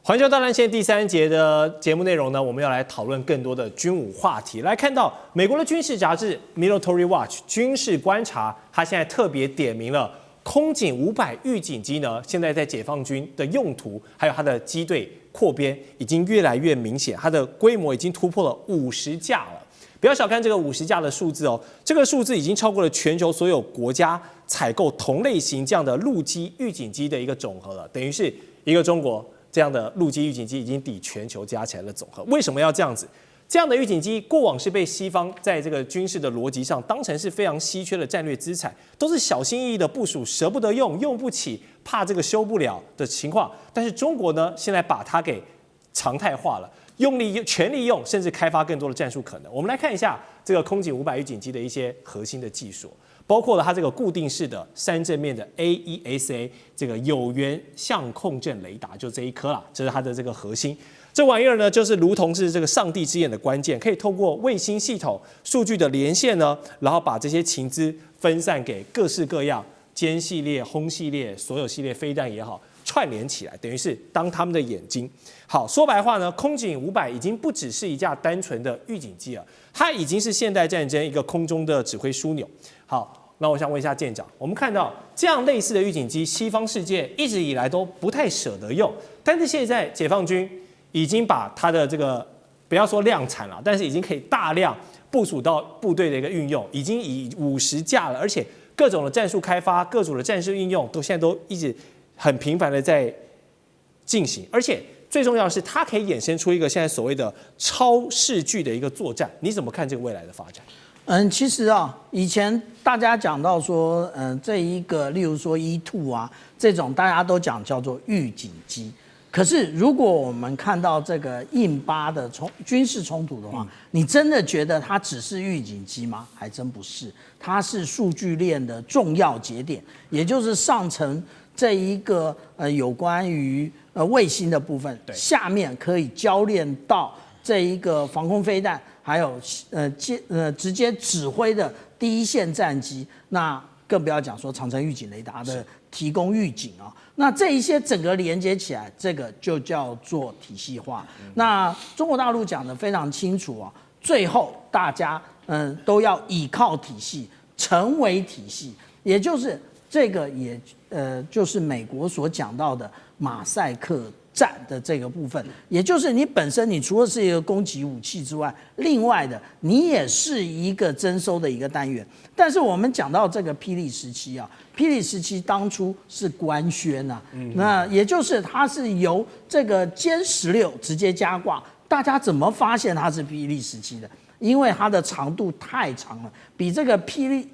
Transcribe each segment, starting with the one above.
環球大戰線第3節的節目內容呢，我們要來討論更多的軍武話題。來看到美國的軍事雜誌 Military Watch 軍事觀察，它現在特別點名了空警500預警機呢，現在在解放軍的用途，還有它的機隊擴編已經越來越明顯，它的規模已經突破了50架了。不要小看這個50架的數字哦，這個數字已經超過了全球所有國家採購同類型這樣的陸基預警機的一個總和了，等於是一個中國這樣的陸基預警機已經抵全球加起來的總和。為什麼要這樣子？這樣的預警機過往是被西方在這個軍事的邏輯上當成是非常稀缺的戰略資產，都是小心翼翼的部署，捨不得用，用不起，怕這個修不了的情況。但是中國呢，現在把它給常態化了。全力用，甚至開發更多的戰術可能。我們來看一下這個空警500預警機的一些核心的技術，包括了它這個固定式的3正面的 AESA 這個有源相控陣雷達，就這一顆啦，這是它的這個核心。這玩意兒呢，就是如同是這個上帝之眼的關鍵，可以透過衛星系統數據的連線呢，然後把這些情資分散給各式各樣殲系列、轟系列、所有系列飛彈也好，串聯起來，等於是當他們的眼睛。好，說白話呢，空警500已經不只是一架單純的預警機了，它已經是現代戰爭一個空中的指揮樞紐。好，那我想問一下艦長，我們看到這樣類似的預警機，西方世界一直以來都不太捨得用，但是現在解放軍已經把它的这個不要說量產了，但是已經可以大量部署到部隊的一個運用，已經以50架了，而且各種的戰術開發、各種的戰術應用現在都一直很頻繁的在進行，而且最重要的是，它可以衍生出一個現在所謂的超視距的一個作戰。你怎麼看這個未來的發展？其實啊，以前大家講到說，這一個例如說E2啊這種，大家都講叫做預警機。可是如果我們看到這個印巴的軍事衝突的話，你真的覺得它只是預警機嗎？還真不是，它是數據鏈的重要節點，也就是上層這一個有關於衛星的部分，下面可以交鏈到這一個防空飛彈，還有直接指揮的第一線戰機，那更不要講說長程預警雷達的提供預警啊。那這一些整個連接起來，這個就叫做體系化。那中國大陸講得非常清楚啊，最後大家都要依靠體系，成為體系，也就是這個就是美國所講到的馬賽克戰的這個部分，也就是你本身你除了是一個攻擊武器之外，另外的你也是一個徵收的一個單元。但是我們講到這個霹靂17啊，霹靂17當初是官宣啊，那也就是它是由這個殲16直接加掛，大家怎麼發現它是霹靂17的？因為它的長度太長了，比这個比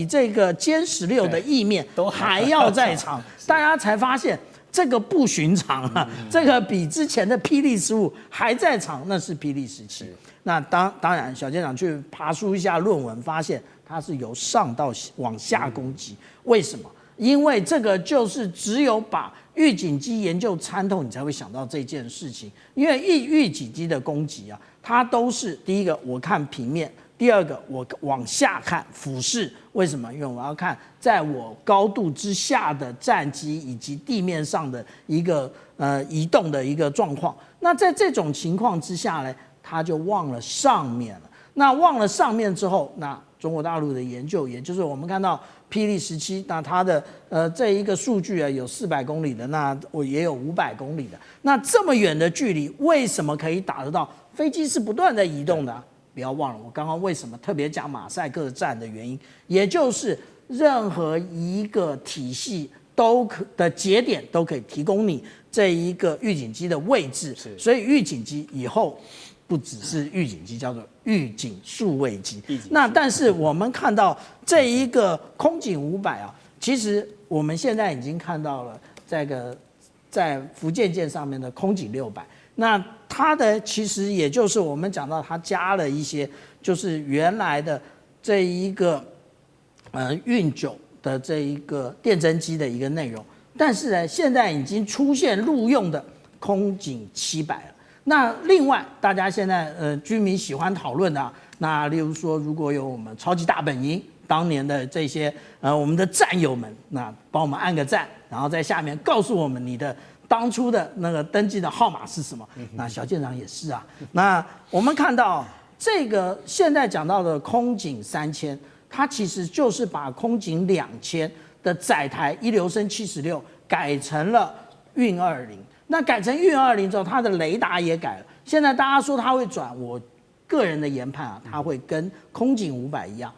這個殲16的翼面都還要再長，大家才發現這個不尋常啊，這個比之前的霹靂15還在長，那是霹靂17。那當然，小艦長去爬梳一下論文，發現它是由上到往下攻擊。為什麼？因為這個就是只有把預警機研究參透，你才會想到這件事情。因為預警機的攻擊啊，它都是第一個我看平面。第二個，我往下看俯視，為什麼？因為我要看在我高度之下的戰機以及地面上的一個移動的一個狀況。那在這種情況之下呢，他就忘了上面了。那忘了上面之後，那中國大陸的研究，也就是我們看到霹靂17，那它的這一個數據啊，有400公里的，那我也有500公里的。那這麼遠的距離，為什麼可以打得到？飛機是不斷的移動的啊。不要忘了，我剛剛為什麼特別講馬賽克戰的原因，也就是任何一個體系的節點都可以提供你這一個預警機的位置，所以預警機以後不只是預警機，叫做預警數位機。那但是我們看到這一個空警500啊，其實我們現在已經看到了這個在福建艦上面的空警600。那它的其實也就是我們講到，它加了一些就是原來的這一個運9的這一個電偵機的一個內容，但是呢，現在已經出現陸用的空警700了。那另外，大家現在軍迷喜歡討論的，那例如說，如果有我們超級大本營當年的這些我們的戰友們，那幫我們按個讚，然後在下面告訴我們你的當初的那個登記的號碼是什麼？那小艦長也是啊。那我們看到這個現在講到的空警3000，它其實就是把空警2000的載台一流升76改成了運20。那改成運20之後，它的雷達也改了。現在大家說它會轉，我個人的研判啊，它會跟空警500一樣，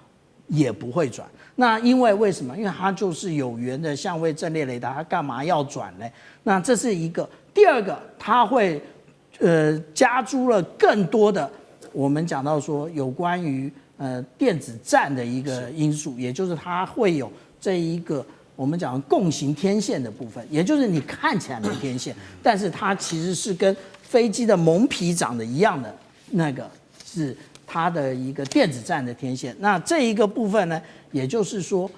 也不會轉。那因為什麼？因為它就是有源的相位陣列雷達，它幹嘛要轉呢？那這是一個。第二個，它會加諸了更多的我們講到說有關於電子戰的一個因素，也就是它會有這一個我們講共形天線的部分，也就是你看起來沒天線，但是它其實是跟飛機的蒙皮長得一樣的那個是它的一個電子戰的天線。那這一個部分呢，也就是說，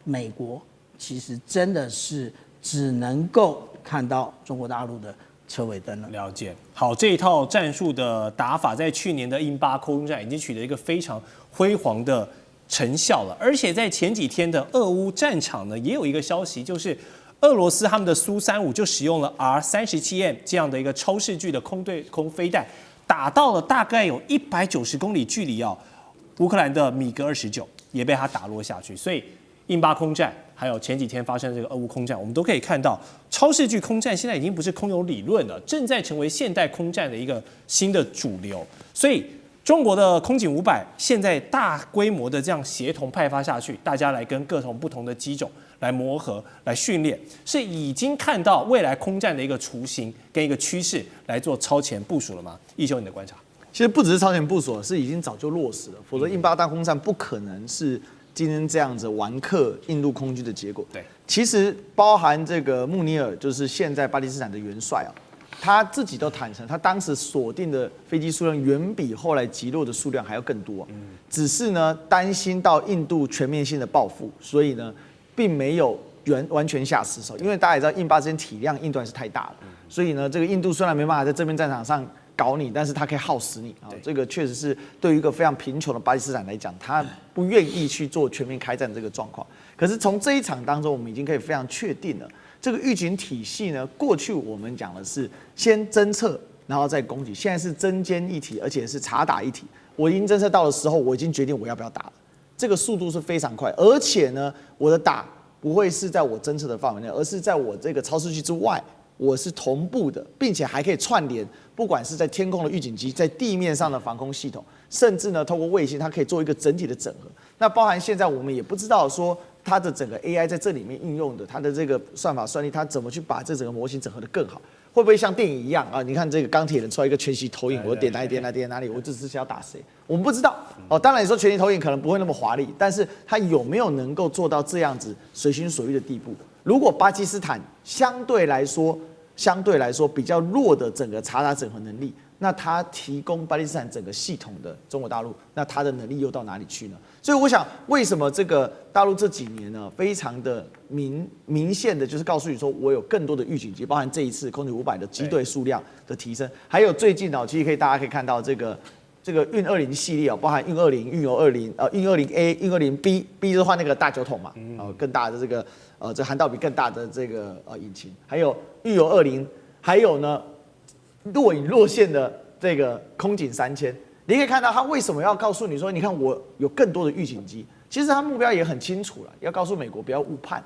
美國其實真的是只能夠看到中国大陸的車尾燈了。了解。好，這一套戰術的打法，在去年的印巴空戰已經取得一個非常輝煌的成效了。而且在前幾天的俄烏戰場呢，也有一個消息，就是俄羅斯他們的蘇35就使用了 R-37M 這樣的一個超視距的空對空飛彈，打到了大概有190公里距離哦。烏克蘭的米格29也被他打落下去，所以印巴空戰還有前幾天發生的這個俄烏空戰，我们都可以看到超視距空戰現在已經不是空有理論了，正在成為現代空戰的一個新的主流。所以中國的空警500現在大規模的這樣協同派發下去，大家來跟各種不同的機種來磨合、來訓練，是已經看到未來空戰的一個雛形跟一個趨勢來做超前部署了嗎？奕修，你的觀察？其實不只是超前部署，是已經早就落實了，否則印巴大空戰不可能是今天這樣子完克印度空軍的結果。對，其實包含這個穆尼爾，就是現在巴基斯坦的元帥啊，他自己都坦誠，他當時鎖定的飛機數量遠比後來擊落的數量還要更多，只是呢擔心到印度全面性的報復，所以呢並沒有完全下死手，因為大家也知道印巴之間體量印度還是太大了，所以呢這個印度雖然沒辦法在這邊戰場上搞你，但是他可以耗死你啊！這個確實是對於一個非常貧窮的巴基斯坦來講，他不願意去做全面開戰這個狀況。可是從這一場當中，我們已經可以非常確定了，這個預警體系呢，過去我們講的是先偵測，然後再攻擊，現在是偵監一體，而且是查打一體。我已經偵測到的時候，我已經決定我要不要打了，這個速度是非常快，而且呢，我的打不會是在我偵測的範圍內，而是在我這個超視距之外。我是同步的，並且還可以串聯，不管是在天空的預警機，在地面上的防空系統，甚至呢，透過衛星，它可以做一個整體的整合。那包含現在我們也不知道說它的整個 AI 在這裡面應用的，它的這個算法算力，它怎麼去把這整個模型整合得更好？會不會像電影一樣啊？你看這個鋼鐵人出來一個全息投影，我點哪裡點哪裡點哪裡，我只是要打誰？我們不知道哦。當然你說全息投影可能不會那麼華麗，但是它有沒有能夠做到這樣子隨心所欲的地步？如果巴基斯坦相對來說比較弱的整個查打整合能力，那它提供巴基斯坦整個系統的中國大陸，那它的能力又到哪裡去呢？所以我想，為什麼這個大陸這幾年呢，非常的明顯的就是告訴你說，我有更多的預警機，包含這一次空警500的機隊數量的提升，還有最近其實大家可以看到這個運20系列包含運20、運油20、運20A、運20B，B 就是換那個大酒桶嘛，更大的這個這涵道比更大的這個引擎，還有運油20，還有呢若隱若現的這個空警3000，你可以看到他為什麼要告訴你說，你看我有更多的預警機，其實他目標也很清楚了，要告訴美國不要誤判，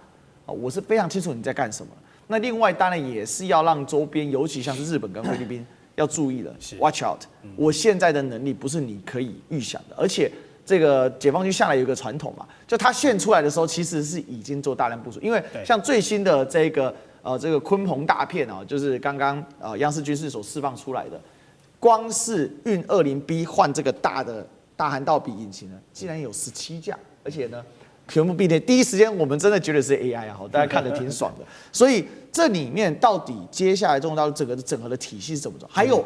我是非常清楚你在幹什麼。那另外當然也是要讓周邊，尤其像是日本跟菲律賓要注意了 ，watch out，我現在的能力不是你可以預想的，而且這個解放軍向來有一個傳統嘛，就他現出來的時候其實是已經做大量部署，因為像最新的這個鯤鵬大片就是剛剛央視軍事所釋放出來的，光是運20B 換這個大涵道比引擎呢，竟然有17架，而且呢全部並列，第一時間我們真的覺得是 AI 啊，大家看得挺爽的。所以這裡面到底接下來中國大陸整個整合的體系是怎麼走？還有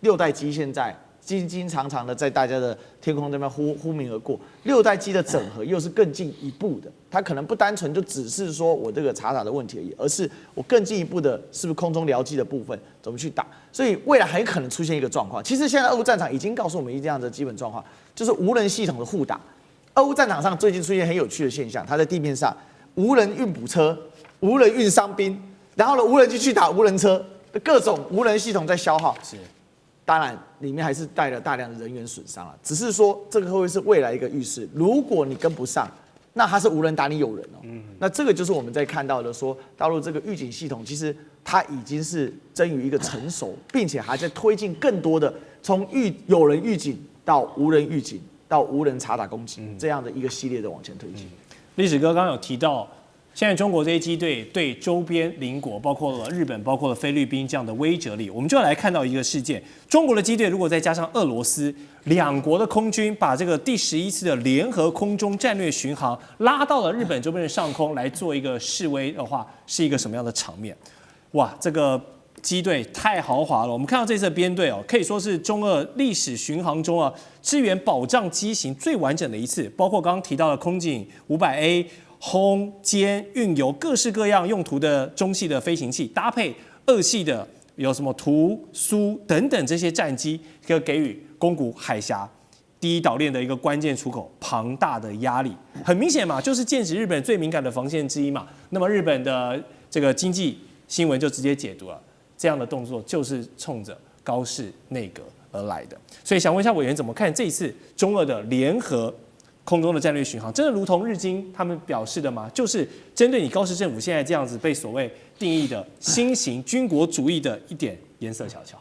6代機現在經常的在大家的天空這邊呼鳴而過，6代機的整合又是更進一步的，它可能不單純就只是說我這個查打的問題而已，而是我更進一步的是不是空中僚機的部分怎麼去打？所以未來很可能出現一個狀況，其實現在俄烏戰場已經告訴我們這樣的基本狀況，就是無人系統的互打。俄烏戰場上最近出現很有趣的現象，它在地面上無人運補車、無人運傷兵，然後呢，無人機去打無人車，各種無人系統在消耗。是，當然裡面還是帶了大量的人員損傷了。只是說這個會不會是未來一個預示？如果你跟不上，那它是無人打你有人哦。那這個就是我們在看到的說，大陸這個預警系統其實它已經是臻於一個成熟，並且還在推進更多的從有人預警到無人預警到無人查打攻擊這樣的一個系列的往前推進。歷史哥剛剛有提到，現在中國這些機隊對周邊鄰國，包括了日本、包括了菲律賓這樣的威懾力，我們就要來看到一個事件：中国的機队如果再加上俄羅斯，兩國的空軍把這個第11次的聯合空中戰略巡航拉到了日本周邊的上空來做一個示威的話，是一個什麼樣的場面？哇，這個機隊太豪華了！我們看到這次的編隊哦，可以說是中俄歷史巡航中啊，支援保障機型最完整的一次，包括剛剛提到的空警500A。轟、歼、運油各式各樣用途的中系的飛行器，搭配俄系的有什麼圖、蘇等等這些戰機，可以給予宮古海峽第一島鏈的一個關鍵出口龐大的壓力。很明顯嘛，就是劍指日本最敏感的防線之一嘛。那麼日本的這個經濟新聞就直接解讀了，這樣的動作就是衝着高市內閣而來的。所以想問一下委員怎麼看這一次中俄的聯合空中的戰略巡航，真的如同日經他們表示的嗎？就是針對你高市政府現在這樣子被所謂定義的新型軍國主義的一點顏色瞧瞧。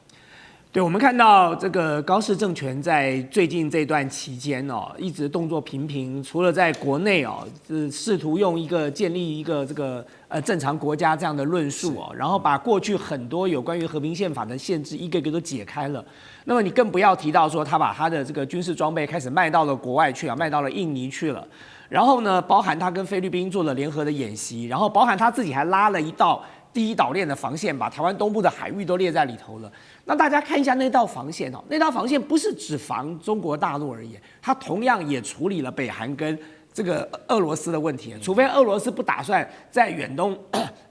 對，我們看到這個高市政權在最近這段期間哦，一直動作频頻，除了在國內哦，試圖用一個建立一個這個正常國家這樣的論述哦，然後把過去很多有關於和平憲法的限制一個一個都解開了。那麼你更不要提到說他把他的這個軍事裝備開始賣到了國外去啊，賣到了印尼去了。然後呢，包含他跟菲律賓做了聯合的演習，然後包含他自己還拉了一道第一島鏈的防線，把台灣東部的海域都列在裡頭了。那大家看一下那道防線哦，那道防線不是只防中國大陸而已，它同樣也處理了北韓跟這個俄羅斯的問題。除非俄羅斯不打算在遠東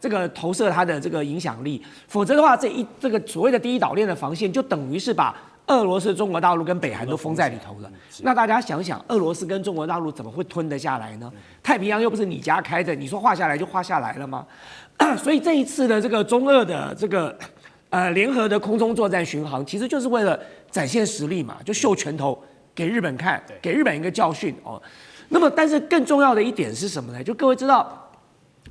這個投射它的這個影響力，否則的話，這個所謂的第一島鏈的防線就等於是把俄羅斯、中國大陸跟北韓都封在裡頭了。那大家想想，俄羅斯跟中国大陸怎麼會吞得下來呢？太平洋又不是你家開的，你說畫下來就畫下來了嗎？所以這一次的這個中俄的這個聯合的空中作戰巡航，其實就是為了展現實力嘛，就秀拳頭給日本看，給日本一個教訓哦。那麼，但是更重要的一點是什麼呢？就各位知道，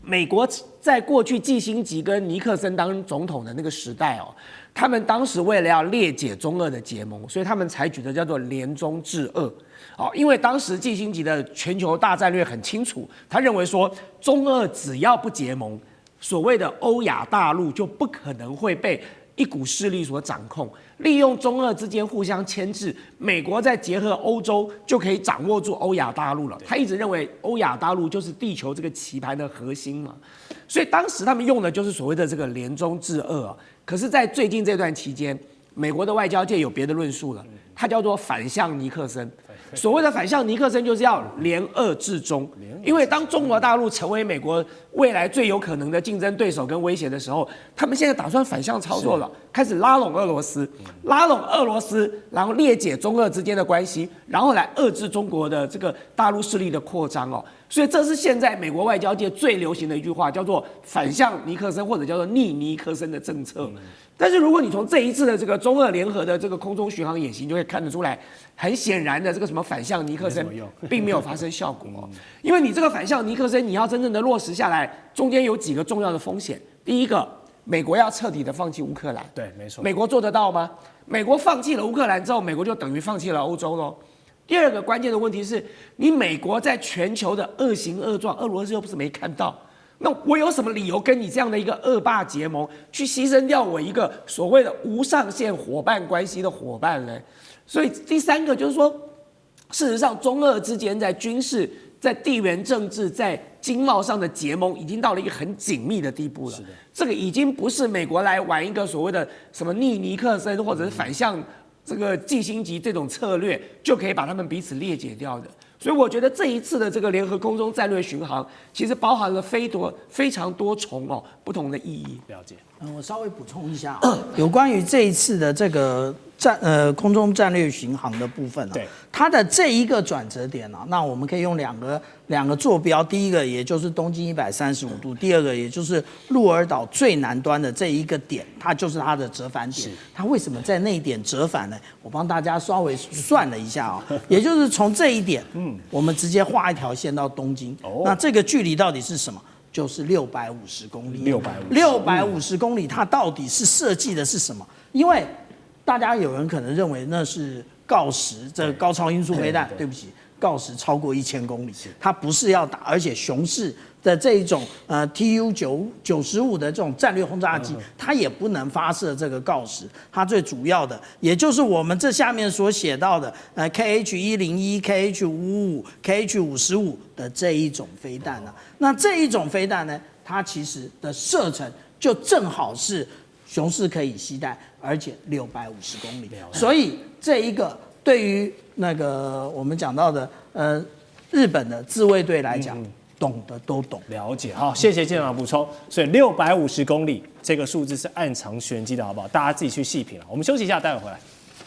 美國在過去季辛吉跟尼克森當總統的那個時代哦，他們當時為了要裂解中俄的結盟，所以他們採取的叫做聯中制俄。哦，因為當時季辛吉的全球大戰略很清楚，他認為說中俄只要不結盟，所謂的歐亞大陸就不可能會被一股勢力所掌控，利用中俄之間互相牽制，美國再結合歐洲就可以掌握住歐亞大陸了。他一直認為歐亞大陸就是地球這個棋盤的核心嘛，所以當時他們用的就是所謂的這個聯中制俄啊。可是，在最近這段期間，美國的外交界有別的論述了，它叫做反向尼克森。所謂的反向尼克森就是要聯俄制中，因為當中國大陸成為美國未來最有可能的競爭對手跟威脅的時候，他們現在打算反向操作了，開始拉攏俄羅斯，然後裂解中俄之間的關係，然後來遏制中國的這個大陸勢力的擴張哦。所以這是現在美國外交界最流行的一句話，叫做反向尼克森或者叫做逆尼克森的政策。但是如果你從這一次的這個中俄聯合的這個空中巡航演習，你就會看得出來，很顯然的这個什麼反向尼克森並沒有發生效果哦。因為你這個反向尼克森，你要真正的落實下來，中間有幾個重要的風險。第一個，美國要徹底的放棄烏克蘭。對，沒錯。美國做得到嗎？美國放棄了烏克蘭之後，美國就等於放棄了歐洲嘍。第二個關鍵的問題是，你美國在全球的惡行惡狀，俄羅斯又不是沒看到。那我有什麼理由跟你這樣的一個惡霸結盟，去犧牲掉我一個所謂的無上限夥伴關係的夥伴呢？所以第三個就是說，事實上中俄之間在軍事、在地緣政治、在經貿上的結盟，已經到了一個很緊密的地步了。這個已經不是美國來玩一個所謂的什麼逆尼克森或者是反向這個季辛吉這種策略，就可以把他們彼此裂解掉的。所以我覺得這一次的這個聯合空中戰略巡航，其實包含了非常多重不同的意義。了解。我稍微補充一下有關於這一次的這個空中戰略巡航的部分對，它的這一個轉折點啊，那我們可以用兩個坐標，第一個也就是東經135度，第二個也就是鹿兒島最南端的這一個點，它就是它的折返點。它為什麼在那一點折返呢？我幫大家稍微算了一下啊，也就是從這一點，我們直接畫一條線到東京，那這個距離到底是什麼？就是650公里。650公里，它到底是設計的是什麼？因為大家有人可能認為那是鋯石，這個高超音速飛彈。對不起，鋯石超過1000公里，它不是要打，而且雄式的這一種TU-95的這種戰略轟炸機，它也不能發射這個鋯石。它最主要的，也就是我們這下面所寫到的KH-101、KH-555、KH-55的這一種飛彈呢。那這一種飛彈呢，它其實的射程就正好是雄式可以攜帶，而且650公里。所以這一個對於那個我們講到的日本的自衛隊來講，懂的都懂。了解，好，謝謝艦長補充。所以650公里這個數字是暗藏玄機的，好不好？大家自己去細品了。我們休息一下，待會回來。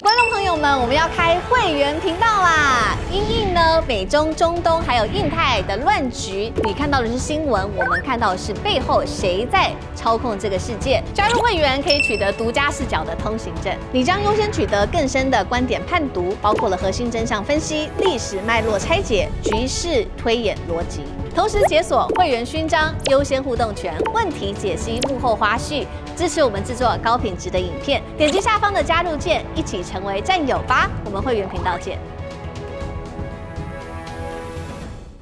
觀眾朋友們，我們要開會員頻道啦！因應呢美中、中東還有印太的亂局，你看到的是新聞，我們看到的是背後誰在操控這個世界。加入會員可以取得獨家視角的通行證，你將優先取得更深的觀點判讀，包括了核心真相分析、歷史脈絡拆解、局勢推演邏輯。同時解鎖會員勳章、優先互動權、問題解析、幕後花絮，支持我們制作高品質的影片。點擊下方的加入鍵，一起成為戰友吧！我們會員頻道見。